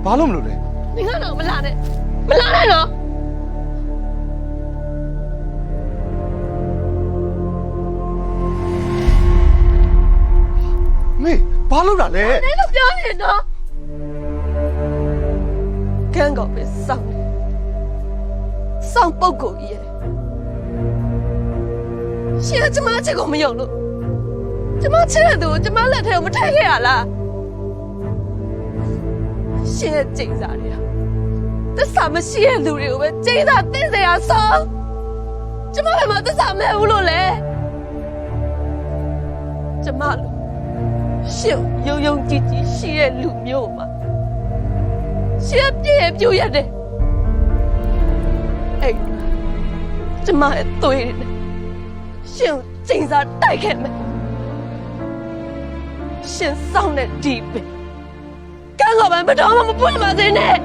ဘာလို့မလို့လဲ 你看到没拉的？没拉来了。 မေဘာလို့တာလဲ 你都表演呢？刚刚被上了，上报狗耶！现在这妈这个没有了，这妈吃了多，这妈来台我们太黑暗了。现在警察的呀，这什么线路的我们警察对谁呀上？这妈他妈这什么路了嘞？这马路。 ရှင်းယုံယုံကြည်ကြည်ရှိတဲ့လူမျိုးမှာရှင်းပြည့်ပြည့်ရတယ်အဲ့ကျမရဲ့သွေးနဲ့ရှင်းကျင်းစားတိုက်ခဲ့မယ်ရှင်းဆောင်တဲ့ဒီပဲကန်းကပန်းမတော်မှမပွင့်ပါစေနဲ့